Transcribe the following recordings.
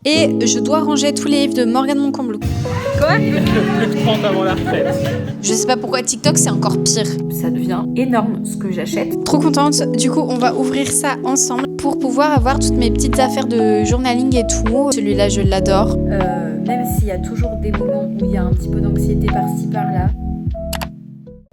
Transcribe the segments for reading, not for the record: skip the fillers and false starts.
Et je dois ranger tous les livres de Morgane Moncomblou. Quoi ? Plus de 30 avant la retraite. Je sais pas pourquoi TikTok c'est encore pire. Ça devient énorme ce que j'achète. Trop contente, du coup on va ouvrir ça ensemble pour pouvoir avoir toutes mes petites affaires de journaling et tout. Celui-là je l'adore. Même s'il y a toujours des moments où il y a un petit peu d'anxiété par-ci par-là.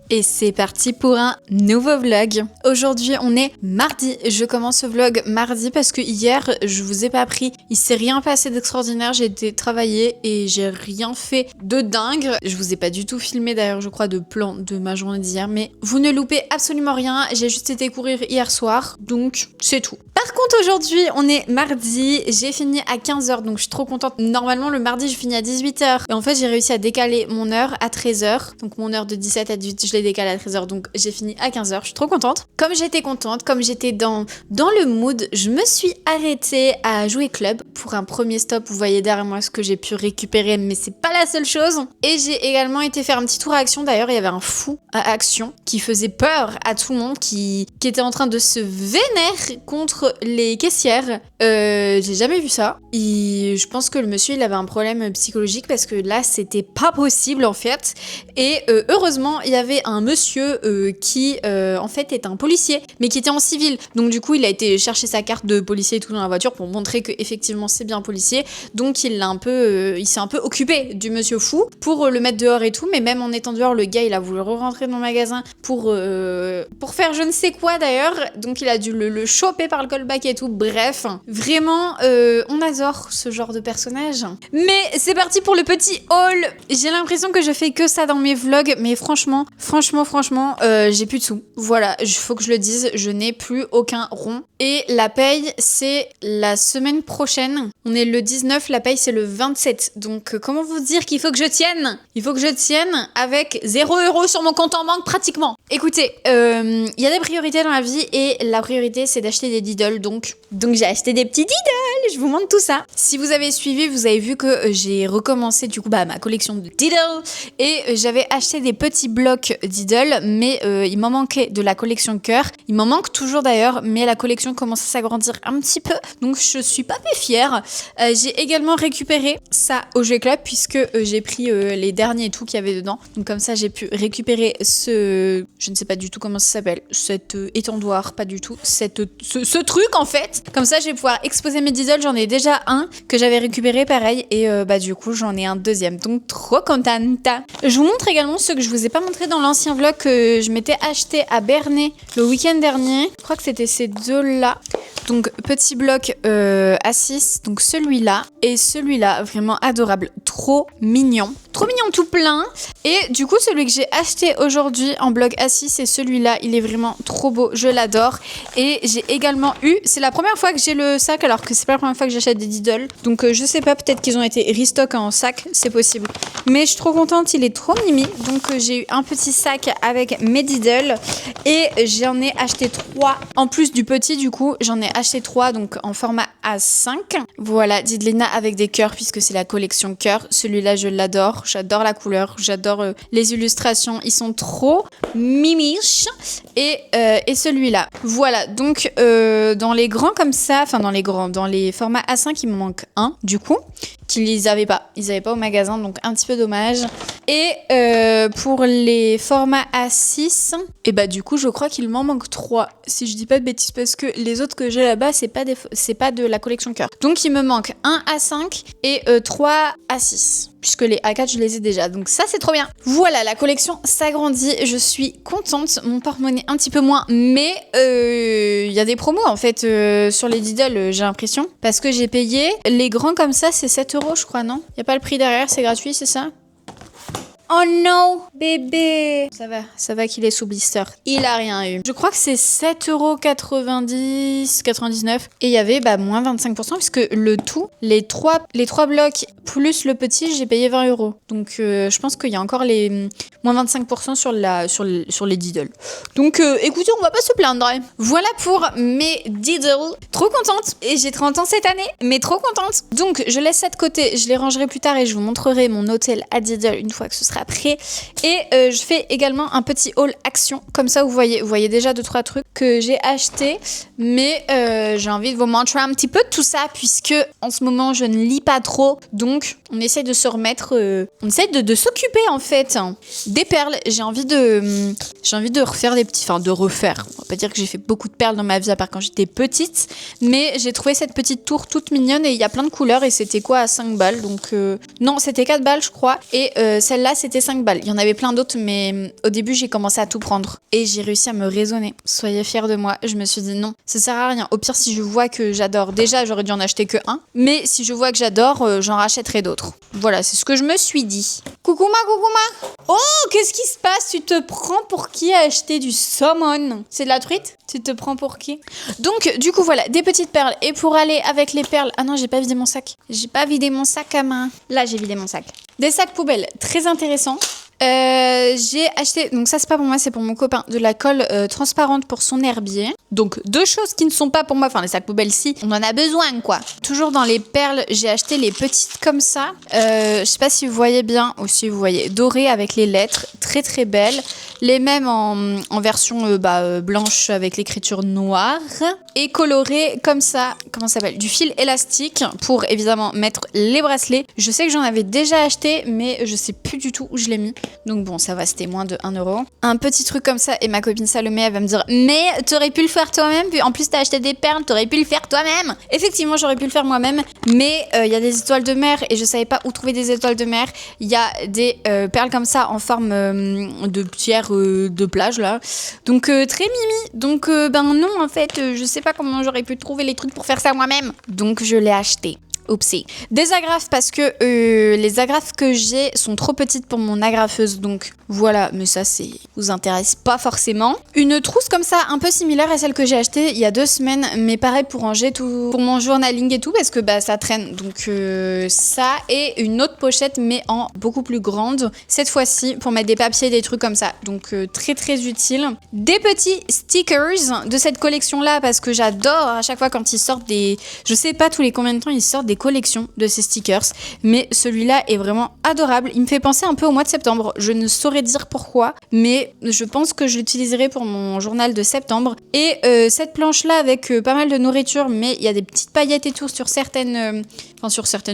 Et c'est parti pour un nouveau vlog. Aujourd'hui on est mardi, je commence ce vlog mardi parce que hier je vous ai pas pris, il s'est rien passé d'extraordinaire, j'ai été travailler et j'ai rien fait de dingue. Je vous ai pas du tout filmé d'ailleurs je crois de plan de ma journée d'hier, mais vous ne loupez absolument rien, j'ai juste été courir hier soir, donc c'est tout. Par contre aujourd'hui on est mardi, j'ai fini à 15h donc je suis trop contente. Normalement le mardi je finis à 18h et en fait j'ai réussi à décaler mon heure à 13h, donc mon heure de 17 à 18 je l'ai décalé à 13h donc j'ai fini à 15h, je suis trop contente. Comme j'étais contente, comme j'étais dans le mood, je me suis arrêtée à jouer club pour un premier stop. Vous voyez derrière moi ce que j'ai pu récupérer, mais c'est pas la seule chose. Et j'ai également été faire un petit tour à Action. D'ailleurs il y avait un fou à Action qui faisait peur à tout le monde, qui était en train de se vénérer contre les caissières. J'ai jamais vu ça. Et je pense que le monsieur il avait un problème psychologique parce que là c'était pas possible en fait. Et heureusement il y avait un monsieur qui en fait est un policier mais qui était en civil, donc du coup il a été chercher sa carte de policier et tout dans la voiture pour montrer que effectivement c'est bien un policier, donc il s'est un peu occupé du monsieur fou pour le mettre dehors et tout, mais même en étant dehors le gars il a voulu rentrer dans le magasin pour faire je ne sais quoi d'ailleurs, donc il a dû le choper par le callback et tout. Bref, vraiment on adore ce genre de personnage. Mais c'est parti pour le petit haul. J'ai l'impression que je fais que ça dans mes vlogs, mais franchement, j'ai plus de sous. Voilà, il faut que je le dise, je n'ai plus aucun rond. Et la paye, c'est la semaine prochaine. On est le 19, la paye c'est le 27. Donc comment vous dire qu'il faut que je tienne ? Il faut que je tienne avec 0€ sur mon compte en banque pratiquement. Écoutez, il y a des priorités dans la vie et la priorité c'est d'acheter des diddles. Donc j'ai acheté des petits diddles, je vous montre tout ça. Si vous avez suivi, vous avez vu que j'ai recommencé du coup ma collection de diddles et j'avais acheté des petits blocs diddle, mais il m'en manquait de la collection cœur. Il m'en manque toujours d'ailleurs, mais la collection commence à s'agrandir un petit peu, donc je suis pas peu fière. J'ai également récupéré ça au Jouet Club puisque j'ai pris les derniers et tout qu'il y avait dedans. Donc comme ça j'ai pu récupérer je ne sais pas du tout comment ça s'appelle, cette étendoir, pas du tout, ce truc en fait. Comme ça je vais pouvoir exposer mes diddles. J'en ai déjà un que j'avais récupéré pareil et du coup j'en ai un deuxième, donc trop contente. Je vous montre également ce que je vous ai pas montré dans l'ancien vlog que je m'étais acheté à Bernay le week-end dernier. Je crois que c'était ces deux-là. Donc petit bloc à 6, donc celui-là et celui-là, vraiment adorable, trop mignon tout plein. Et du coup celui que j'ai acheté aujourd'hui en bloc A6 c'est celui-là, il est vraiment trop beau, je l'adore. Et j'ai également eu, c'est la première fois que j'ai le sac alors que c'est pas la première fois que j'achète des diddles, donc je sais pas, peut-être qu'ils ont été restock en sac, c'est possible, mais je suis trop contente, il est trop mimi. Donc j'ai eu un petit sac avec mes diddles et j'en ai acheté 3 en plus du petit, du coup j'en ai acheté 3 donc en format A5. Voilà, Diddlina avec des cœurs puisque c'est la collection cœur. Celui-là je l'adore, j'adore la couleur, j'adore les illustrations, ils sont trop mimiches. Et celui-là. Voilà, donc dans les grands comme ça, enfin dans les formats A5 il me manque un du coup, qu'ils avaient pas au magasin, donc un petit peu dommage. Et pour les formats A6, et du coup je crois qu'il m'en manque 3 si je dis pas de bêtises parce que les autres que j'ai là-bas c'est pas de la collection cœur. Donc il me manque un A5 et 3 A6 puisque les A4 je les ai déjà, donc ça c'est trop bien. Voilà, la collection s'agrandit, je suis contente, mon porte-monnaie un petit peu moins, mais il y a des promos en fait sur les diddles, j'ai l'impression, parce que j'ai payé les grands comme ça c'est 7€ je crois, non? Y a pas le prix derrière, c'est gratuit, c'est ça? Oh non, bébé. Ça va qu'il est sous blister. Il a rien eu. Je crois que c'est 7,99€ et il y avait moins 25% puisque le tout, les trois blocs plus le petit, j'ai payé 20€. Donc je pense qu'il y a encore les moins 25% sur les diddles. Donc écoutez, on va pas se plaindre. Voilà pour mes diddles. Trop contente. Et j'ai 30 ans cette année, mais trop contente. Donc je laisse ça de côté, je les rangerai plus tard et je vous montrerai mon hôtel à diddle une fois que ce sera après. Et je fais également un petit haul action. Comme ça, vous voyez déjà 2-3 trucs que j'ai achetés. Mais j'ai envie de vous montrer un petit peu de tout ça, puisque en ce moment, je ne lis pas trop. Donc, on essaye de se remettre... on essaye de s'occuper, en fait. Des perles. J'ai envie de refaire des petits... Enfin, de refaire. On va pas dire que j'ai fait beaucoup de perles dans ma vie, à part quand j'étais petite. Mais j'ai trouvé cette petite tour toute mignonne et il y a plein de couleurs. Et c'était quoi, à 5 balles. Donc, non, c'était 4 balles, je crois. Et celle-là, c'était 5 balles. Il y en avait plein d'autres, mais au début, j'ai commencé à tout prendre. Et j'ai réussi à me raisonner. Soyez fiers de moi. Je me suis dit non, ça sert à rien. Au pire, si je vois que j'adore, déjà, j'aurais dû en acheter que un. Mais si je vois que j'adore, j'en rachèterai d'autres. Voilà, c'est ce que je me suis dit. Coucou ma. Oh, qu'est-ce qui se passe? Tu te prends pour qui à acheter du saumon? C'est de la truite? Tu te prends pour qui? Donc, du coup, voilà, des petites perles. Et pour aller avec les perles... Ah non, j'ai pas vidé mon sac. J'ai pas vidé mon sac à main. Là, j'ai vidé mon sac. Des sacs poubelles très intéressants. J'ai acheté, donc ça c'est pas pour moi, c'est pour mon copain, de la colle transparente pour son herbier. Donc 2 choses qui ne sont pas pour moi, enfin les sacs poubelles si, on en a besoin quoi. Toujours dans les perles, j'ai acheté les petites comme ça. Je sais pas si vous voyez bien, ou si vous voyez, dorées avec les lettres, très très belles. Les mêmes en version blanche avec l'écriture noire. Et colorées comme ça, comment ça s'appelle? Du fil élastique pour évidemment mettre les bracelets. Je sais que j'en avais déjà acheté, mais je sais plus du tout où je l'ai mis. Donc bon, ça va, c'était moins de 1 €. Un petit truc comme ça, et ma copine Salomé, elle va me dire « Mais t'aurais pu le faire toi-même, puis en plus t'as acheté des perles, t'aurais pu le faire toi-même !» Effectivement, j'aurais pu le faire moi-même, mais il y a des étoiles de mer, et je savais pas où trouver des étoiles de mer. Il y a des perles comme ça, en forme de pierre de plage, là. Donc très mimi. Donc non, en fait, je sais pas comment j'aurais pu trouver les trucs pour faire ça moi-même. Donc je l'ai acheté. Oupsie. Des agrafes parce que les agrafes que j'ai sont trop petites pour mon agrafeuse, donc voilà, mais ça c'est vous intéresse pas forcément. Une trousse comme ça, un peu similaire à celle que j'ai achetée il y a 2 semaines, mais pareil pour ranger tout, pour mon journaling et tout, parce que ça traîne, donc ça, et une autre pochette mais en beaucoup plus grande, cette fois-ci pour mettre des papiers, des trucs comme ça, donc très très utile. Des petits stickers de cette collection là, parce que j'adore à chaque fois quand ils sortent des, je sais pas tous les combien de temps ils sortent des collections de ces stickers, mais celui-là est vraiment adorable. Il me fait penser un peu au mois de septembre. Je ne saurais dire pourquoi, mais je pense que je l'utiliserai pour mon journal de septembre. Et cette planche-là avec pas mal de nourriture, mais il y a des petites paillettes et tout sur certaines,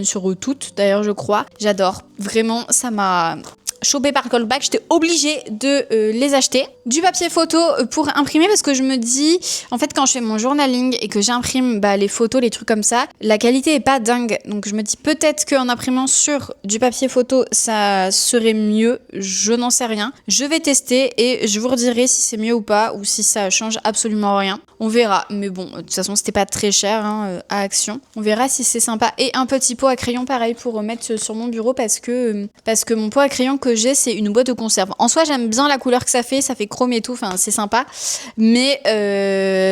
sur toutes d'ailleurs je crois. J'adore. Vraiment, ça m'a chopé par Goldback, j'étais obligée de les acheter. Du papier photo pour imprimer, parce que je me dis, en fait quand je fais mon journaling et que j'imprime les photos, les trucs comme ça, la qualité est pas dingue, donc je me dis peut-être qu'en imprimant sur du papier photo ça serait mieux, je n'en sais rien. Je vais tester et je vous redirai si c'est mieux ou pas, ou si ça change absolument rien. On verra, mais bon, de toute façon c'était pas très cher à Action. On verra si c'est sympa. Et un petit pot à crayon pareil pour mettre sur mon bureau, parce que mon pot à crayon que j'ai, c'est une boîte de conserve. En soi j'aime bien la couleur que ça fait chrome et tout, enfin c'est sympa, mais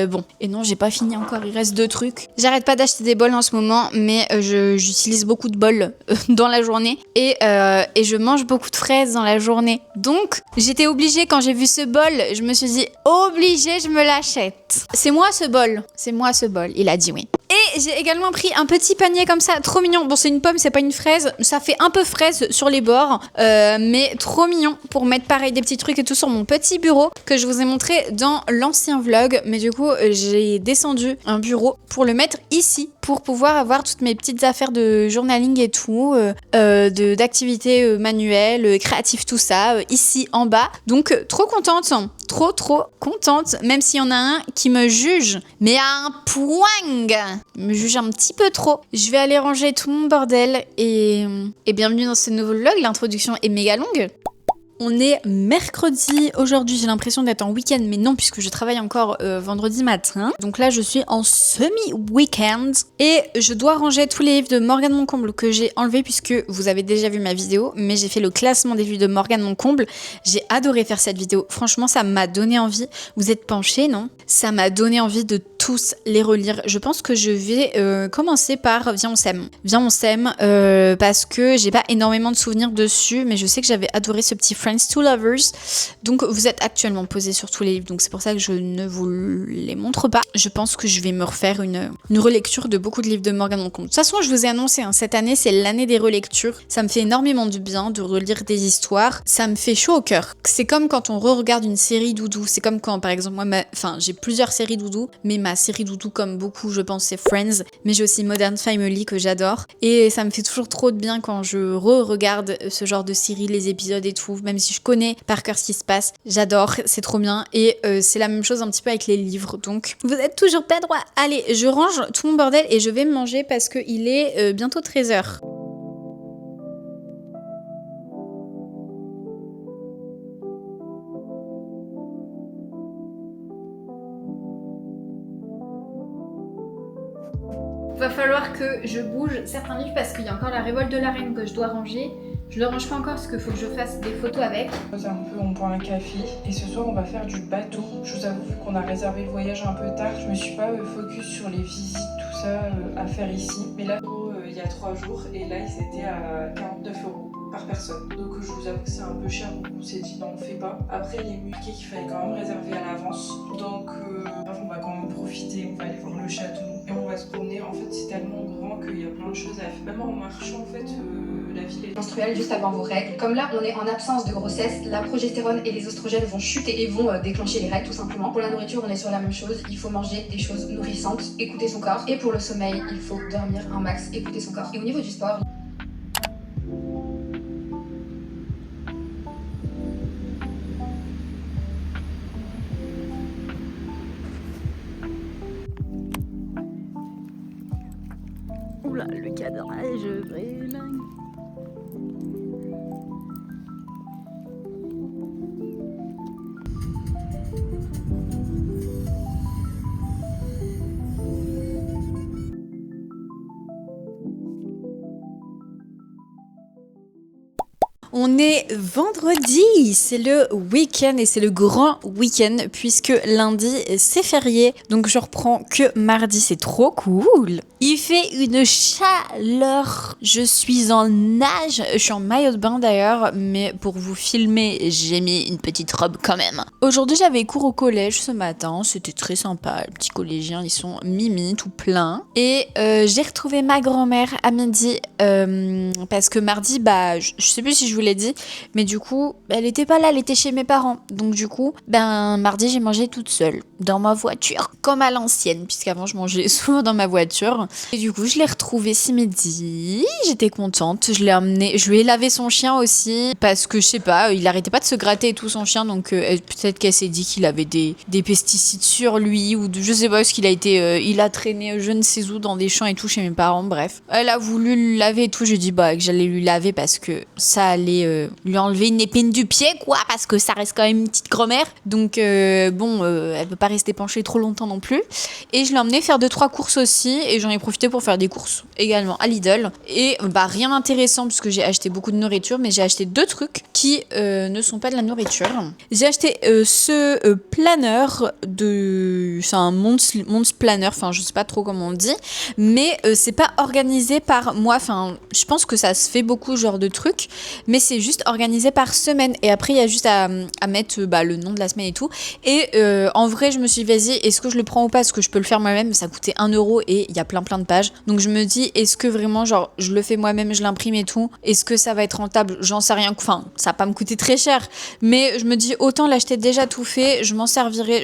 bon. Et non, j'ai pas fini encore, il reste 2 trucs. J'arrête pas d'acheter des bols en ce moment, mais j'utilise beaucoup de bols dans la journée, et je mange beaucoup de fraises dans la journée, donc j'étais obligée, quand j'ai vu ce bol, je me suis dit obligée, je me l'achète. C'est moi ce bol, il a dit oui. Et j'ai également pris un petit panier comme ça, trop mignon. Bon, c'est une pomme, c'est pas une fraise. Ça fait un peu fraise sur les bords, mais trop mignon pour mettre pareil des petits trucs et tout sur mon petit bureau que je vous ai montré dans l'ancien vlog. Mais du coup, j'ai descendu un bureau pour le mettre ici, pour pouvoir avoir toutes mes petites affaires de journaling et tout, d'activités manuelles, créatives, tout ça, ici en bas. Donc, trop contente. Trop contente, même s'il y en a un qui me juge, mais à un point, il me juge un petit peu trop. Je vais aller ranger tout mon bordel et bienvenue dans ce nouveau vlog. L'introduction est méga longue. On est mercredi aujourd'hui, j'ai l'impression d'être en week-end, mais non, puisque je travaille encore vendredi matin. Donc là, je suis en semi-week-end et je dois ranger tous les livres de Morgane Moncomble que j'ai enlevés, puisque vous avez déjà vu ma vidéo, mais j'ai fait le classement des livres de Morgane Moncomble. J'ai adoré faire cette vidéo. Franchement, ça m'a donné envie. Vous êtes penchés, non? Ça m'a donné envie de tout tous les relire. Je pense que je vais commencer par Viens on s'aime. Viens on s'aime parce que j'ai pas énormément de souvenirs dessus, mais je sais que j'avais adoré ce petit Friends to Lovers. Donc vous êtes actuellement posés sur tous les livres, donc c'est pour ça que je ne vous les montre pas. Je pense que je vais me refaire une relecture de beaucoup de livres de Morgane Monconte. De toute façon, je vous ai annoncé, cette année c'est l'année des relectures. Ça me fait énormément du bien de relire des histoires. Ça me fait chaud au cœur. C'est comme quand on re-regarde une série doudou. C'est comme quand, par exemple, moi, j'ai plusieurs séries doudou, mais ma série doudou, comme beaucoup, je pense, c'est Friends. Mais j'ai aussi Modern Family que j'adore. Et ça me fait toujours trop de bien quand je re-regarde ce genre de série, les épisodes et tout. Même si je connais par cœur ce qui se passe, j'adore, c'est trop bien. Et c'est la même chose un petit peu avec les livres. Donc, vous êtes toujours pas droit. Allez, je range tout mon bordel et je vais me manger parce qu'il est bientôt 13h. Va falloir que je bouge certains livres parce qu'il y a encore la Révolte de la Reine que je dois ranger. Je le range pas encore parce qu'il faut que je fasse des photos avec. C'est un peu, on boit un café et ce soir on va faire du bateau. Je vous avoue, vu qu'on a réservé le voyage un peu tard, je me suis pas focus sur les visites, tout ça à faire ici. Mais là, il y a 3 jours et là ils étaient à 49 € par personne. Donc je vous avoue que c'est un peu cher, donc on s'est dit non on fait pas. Après les musquets qu'il fallait quand même réserver à l'avance. Donc on va quand même profiter, on va aller voir le château et on va se promener. En fait c'est tellement grand qu'il y a plein de choses à faire. Même en marchant en fait la ville est menstruelle juste avant vos règles. Comme là on est en absence de grossesse, la progestérone et les oestrogènes vont chuter et vont déclencher les règles tout simplement. Pour la nourriture on est sur la même chose, il faut manger des choses nourrissantes, écouter son corps. Et pour le sommeil il faut dormir un max, écouter son corps. Et au niveau du sport, Oula, le cadrage brûle. On est vendredi, c'est le week-end et c'est le grand week-end puisque lundi c'est férié, donc je reprends que mardi, c'est trop cool. Il fait une chaleur, je suis en nage, je suis en maillot de bain d'ailleurs, mais pour vous filmer, j'ai mis une petite robe quand même. Aujourd'hui j'avais cours au collège ce matin, c'était très sympa, les petits collégiens ils sont mimi, tout plein. Et j'ai retrouvé ma grand-mère à midi parce que mardi, je sais plus si je vous l'ai dit, mais du coup, elle était pas là, elle était chez mes parents. Donc du coup, mardi j'ai mangé toute seule, dans ma voiture, comme à l'ancienne, puisqu'avant je mangeais souvent dans ma voiture. Et du coup, je l'ai retrouvée ce midi, j'étais contente, je l'ai emmené, je lui ai lavé son chien aussi, parce que je sais pas, il arrêtait pas de se gratter et tout son chien, donc peut-être qu'elle s'est dit qu'il avait des pesticides sur lui, ou je sais pas, parce qu'il a été, il a traîné je ne sais où dans des champs et tout chez mes parents, bref. Elle a voulu le laver et tout, j'ai dit que j'allais lui laver parce que ça allait lui enlever une épine du pied, quoi, parce que ça reste quand même une petite grand-mère, donc elle peut pas rester penchée trop longtemps non plus. Et je l'ai emmené faire 2-3 courses aussi, et j'en ai profité pour faire des courses également à Lidl, et rien d'intéressant puisque j'ai acheté beaucoup de nourriture, mais j'ai acheté 2 trucs qui ne sont pas de la nourriture. J'ai acheté ce planeur c'est un Mons planner, enfin je sais pas trop comment on dit, mais c'est pas organisé par mois, enfin je pense que ça se fait beaucoup ce genre de trucs, mais c'est juste organisé par semaine, et après il y a juste à mettre le nom de la semaine et tout. Et en vrai je me suis dit vas-y, est-ce que je le prends ou pas, parce que je peux le faire moi-même, ça coûtait 1 € et il y a plein de pages, donc je me dis est-ce que vraiment je le fais moi-même, je l'imprime et tout, est-ce que ça va être rentable, j'en sais rien, enfin ça va pas me coûter très cher, mais je me dis autant l'acheter déjà tout fait, je m'en servirai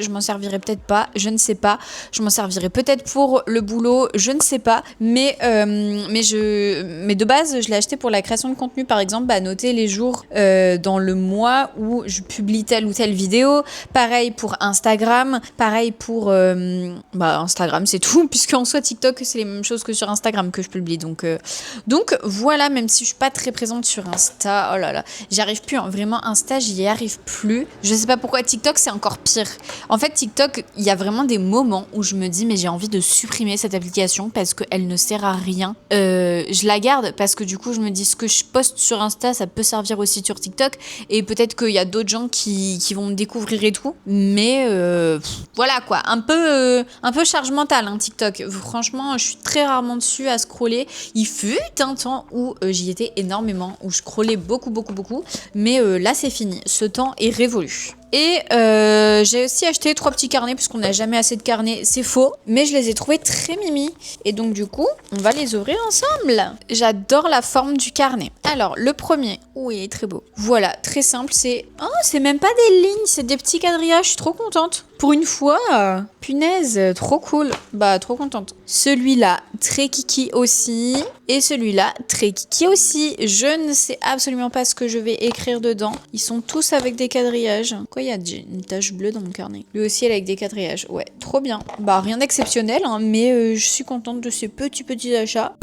peut-être pas, je ne sais pas, je m'en servirai peut-être pour le boulot, je ne sais pas, mais de base je l'ai acheté pour la création de contenu, par exemple noter les jours dans le mois où je publie telle ou telle vidéo, pareil pour Instagram, pareil pour Instagram c'est tout, puisqu'en soi TikTok c'est les mêmes choses que sur Instagram que je publie, donc voilà, même si je suis pas très présente sur Insta, oh là là, j'y arrive plus, vraiment Insta j'y arrive plus, je sais pas pourquoi. TikTok c'est encore pire, en fait TikTok il y a vraiment des moments où je me dis mais j'ai envie de supprimer cette application parce qu'elle ne sert à rien, je la garde parce que du coup je me dis ce que je poste sur Insta ça peut servir aussi sur TikTok. Et peut-être qu'il y a d'autres gens qui vont me découvrir et tout. Mais voilà quoi, un peu charge mentale hein, TikTok. Franchement, je suis très rarement dessus à scroller. Il fut un temps où j'y étais énormément, où je scrollais beaucoup. Mais là, c'est fini. Ce temps est révolu. Et j'ai aussi acheté 3 petits carnets parce qu'on n'a jamais assez de carnets, c'est faux, mais je les ai trouvés très mimi. Et donc du coup, on va les ouvrir ensemble. J'adore la forme du carnet. Alors, le premier, oui, il est très beau. Voilà, très simple, c'est même pas des lignes, c'est des petits quadrillages, je suis trop contente. Pour une fois, punaise, trop cool. Bah, trop contente. Celui-là, très kiki aussi. Et celui-là, très kiki aussi. Je ne sais absolument pas ce que je vais écrire dedans. Ils sont tous avec des quadrillages. Quoi, il y a une tache bleue dans mon carnet. Lui aussi, elle est avec des quadrillages. Ouais, trop bien. Bah, rien d'exceptionnel, hein, mais je suis contente de ces petits achats.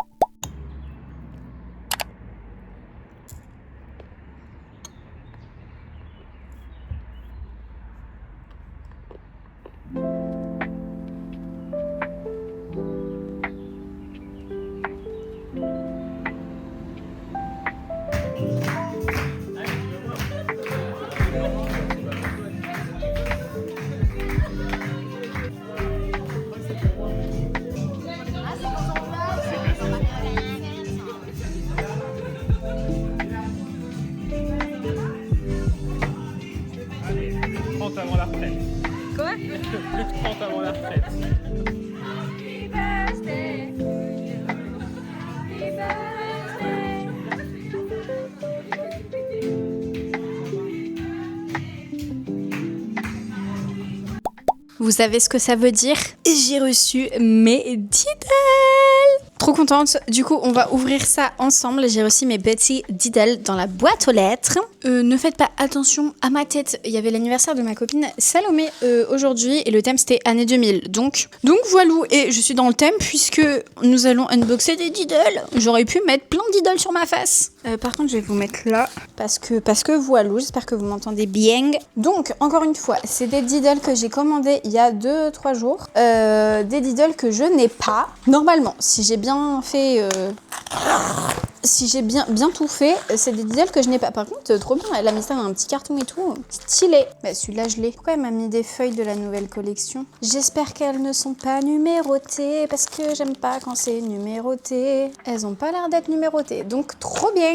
Avant la retraite. Quoi? Plus 30 avant la retraite. Vous savez ce que ça veut dire? J'ai reçu mes Diddle! Trop contente. Du coup, on va ouvrir ça ensemble. J'ai reçu mes petits Diddle dans la boîte aux lettres. Ne faites pas attention à ma tête. Il y avait l'anniversaire de ma copine Salomé aujourd'hui et le thème c'était année 2000. Donc voilà. Et je suis dans le thème puisque nous allons unboxer des Diddle. J'aurais pu mettre plein de Diddle sur ma face. Par contre, je vais vous mettre là parce que voilà. J'espère que vous m'entendez bien. Donc, encore une fois, c'est des Diddle que j'ai commandés il y a 2-3 jours. Des Diddle que je n'ai pas. Normalement, si j'ai bien fait... Si j'ai bien tout fait, c'est des Diddle que je n'ai pas. Par contre, trop bien, elle a mis ça dans un petit carton et tout. Stylé. Bah, celui-là, je l'ai. Pourquoi elle m'a mis des feuilles de la nouvelle collection? J'espère qu'elles ne sont pas numérotées, parce que j'aime pas quand c'est numéroté. Elles ont pas l'air d'être numérotées, donc trop bien.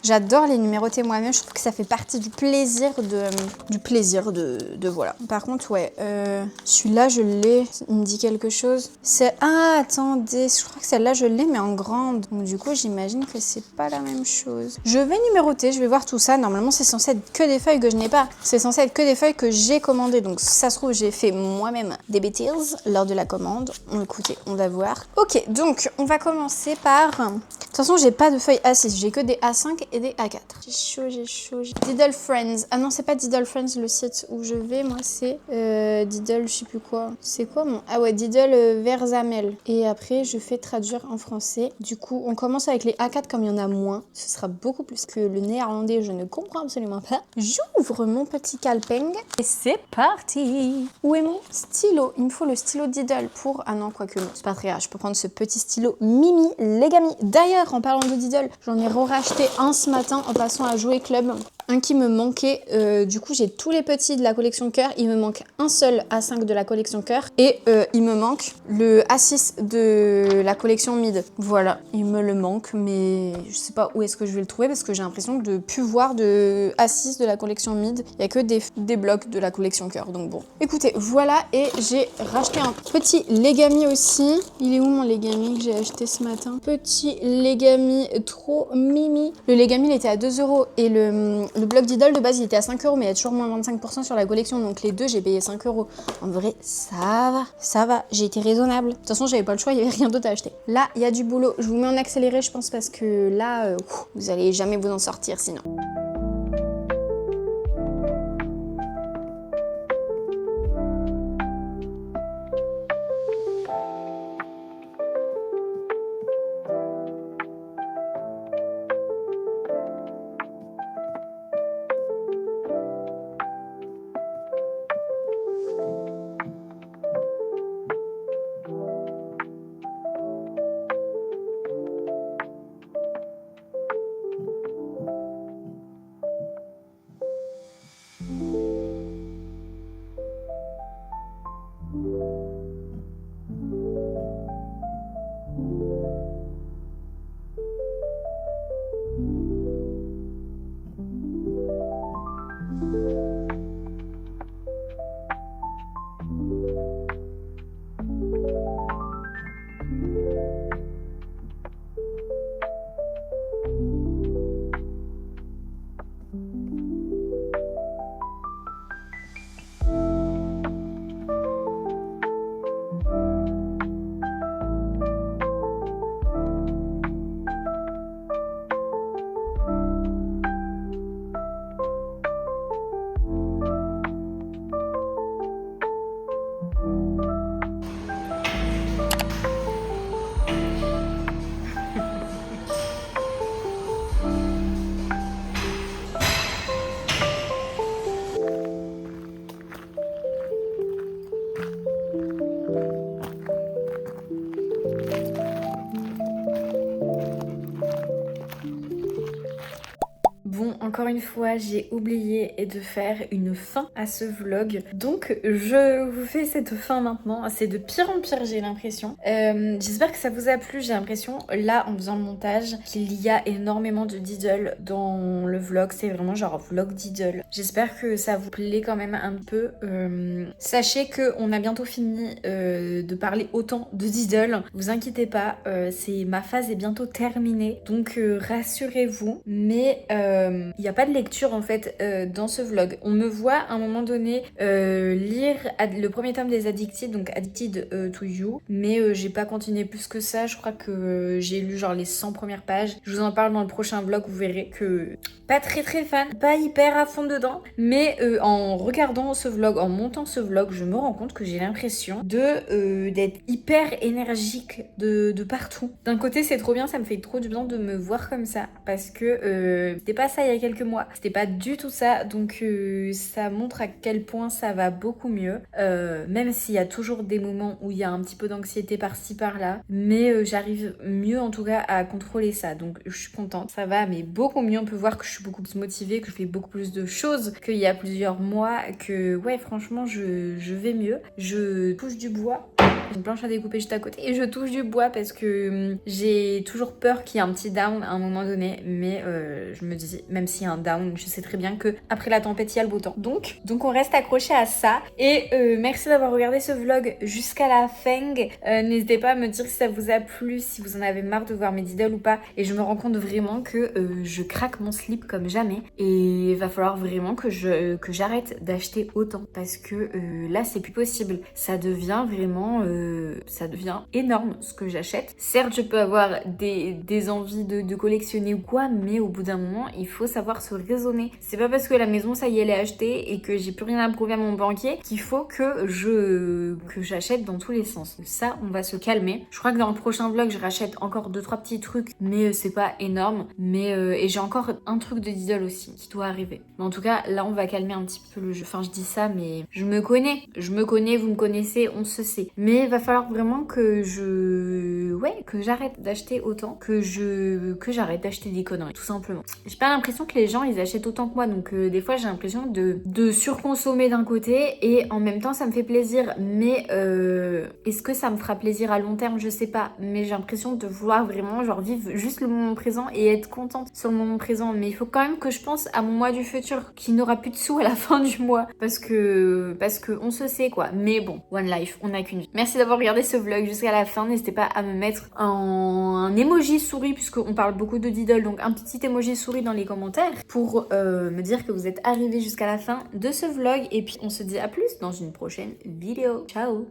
J'adore les numéroter moi-même, je trouve que ça fait partie du plaisir de voilà. Par contre, ouais, celui-là, je l'ai. Il me dit quelque chose. Ah, attendez, je crois que celle-là, je l'ai, mais en grande. Donc du coup, j'imagine que c'est pas la même chose. Je vais numéroter, je vais voir tout ça. Normalement, c'est censé être que des feuilles que je n'ai pas. C'est censé être que des feuilles que j'ai commandées. Donc, ça se trouve, j'ai fait moi-même des bêtises lors de la commande. Écoutez, on va voir. Ok, donc, on va commencer par... De toute façon, j'ai pas de feuilles A6. J'ai que des A5 et des A4. J'ai chaud. Diddle Friends. Ah non, c'est pas Diddle Friends, le site où je vais. Moi, c'est Diddle, je sais plus quoi. C'est quoi mon... Ah ouais, Diddle Verzamel. Et après, je fais traduire en français. Du coup, on commence avec les A4 comme il y en a moins. Ce sera beaucoup plus que le néerlandais. Je ne comprends absolument pas. J'ouvre mon petit calepin et c'est parti. Où est mon stylo? Il me faut le stylo Diddle pour... Ah non, quoique non, c'est pas très grave. Je peux prendre ce petit stylo Mimi Legami. D'ailleurs, en parlant de Diddle, j'en ai racheté un ce matin en passant à Jouer Club. Un qui me manquait, du coup j'ai tous les petits de la collection cœur, il me manque un seul A5 de la collection cœur et il me manque le A6 de la collection mid. Voilà, il me le manque mais je sais pas où est-ce que je vais le trouver parce que j'ai l'impression de plus voir de A6 de la collection mid, il y a que des blocs de la collection cœur, donc bon. Écoutez, voilà, et j'ai racheté un petit Legami aussi. Il est où mon Legami que j'ai acheté ce matin? Petit Legami trop mimi. Le Legami il était à 2 € et le bloc Diddle de base il était à 5 €, mais il y a toujours moins 25% sur la collection, donc les deux j'ai payé 5 €. En vrai, ça va, j'ai été raisonnable. De toute façon, j'avais pas le choix, il y avait rien d'autre à acheter. Là, il y a du boulot. Je vous mets en accéléré, je pense, parce que là, vous allez jamais vous en sortir sinon. encore une fois, j'ai oublié de faire une fin à ce vlog. Donc, je vous fais cette fin maintenant. C'est de pire en pire, j'ai l'impression. J'espère que ça vous a plu. J'ai l'impression, là, en faisant le montage, qu'il y a énormément de diddle dans le vlog. C'est vraiment genre vlog diddle. J'espère que ça vous plaît quand même un peu. Sachez qu'on a bientôt fini de parler autant de diddle. Vous inquiétez pas, ma phase est bientôt terminée. Donc, rassurez-vous. Mais il n'y a pas de lecture en fait dans ce vlog. On me voit à un moment donné lire le premier tome des Addicted, donc Addicted to You, mais j'ai pas continué plus que ça. Je crois que j'ai lu genre les 100 premières pages. Je vous en parle dans le prochain vlog, vous verrez que pas très fan, pas hyper à fond dedans, mais en regardant ce vlog, en montant ce vlog, je me rends compte que j'ai l'impression d'être hyper énergique de partout. D'un côté c'est trop bien, ça me fait trop du bien de me voir comme ça, parce que c'était pas ça il y a quelques mois, c'était pas du tout ça, donc ça montre à quel point ça va beaucoup mieux, même s'il y a toujours des moments où il y a un petit peu d'anxiété par-ci par-là, mais j'arrive mieux en tout cas à contrôler ça, donc je suis contente, ça va mais beaucoup mieux. On peut voir que je suis beaucoup plus motivée, que je fais beaucoup plus de choses qu'il y a plusieurs mois, que ouais franchement je vais mieux, je touche du bois. J'ai une planche à découper juste à côté et je touche du bois parce que j'ai toujours peur qu'il y ait un petit down à un moment donné, mais je me dis, même s'il y a un down, je sais très bien que après la tempête il y a le beau temps, donc on reste accroché à ça. Et merci d'avoir regardé ce vlog jusqu'à la fin. N'hésitez pas à me dire si ça vous a plu, si vous en avez marre de voir mes diddles ou pas, et je me rends compte vraiment que je craque mon slip comme jamais, et il va falloir vraiment que j'arrête d'acheter autant, parce que là c'est plus possible, ça devient vraiment ça devient énorme ce que j'achète. Certes je peux avoir des envies de collectionner ou quoi, mais au bout d'un moment il faut savoir se raisonner. C'est pas parce que la maison ça y est elle est achetée et que j'ai plus rien à prouver à mon banquier qu'il faut que j'achète dans tous les sens. Ça on va se calmer. Je crois que dans le prochain vlog je rachète encore 2-3 petits trucs, mais c'est pas énorme, mais et j'ai encore un truc de diddle aussi qui doit arriver. Mais en tout cas là on va calmer un petit peu le jeu. Enfin je dis ça mais je me connais, vous me connaissez, on se sait. Mais il va falloir vraiment que j'arrête d'acheter autant, que j'arrête d'acheter des conneries, tout simplement. J'ai pas l'impression que les gens ils achètent autant que moi, donc des fois j'ai l'impression de surconsommer d'un côté et en même temps ça me fait plaisir, mais est-ce que ça me fera plaisir à long terme, je sais pas, mais j'ai l'impression de vouloir vraiment genre vivre juste le moment présent et être contente sur le moment présent. Mais il faut quand même que je pense à mon moi du futur qui n'aura plus de sous à la fin du mois, parce que on se sait quoi. Mais bon, one life, on n'a qu'une vie. Merci d'avoir regardé ce vlog jusqu'à la fin. N'hésitez pas à me mettre un emoji souris, puisqu'on parle beaucoup de diddle, donc un petit emoji souris dans les commentaires pour me dire que vous êtes arrivés jusqu'à la fin de ce vlog. Et puis on se dit à plus dans une prochaine vidéo. Ciao!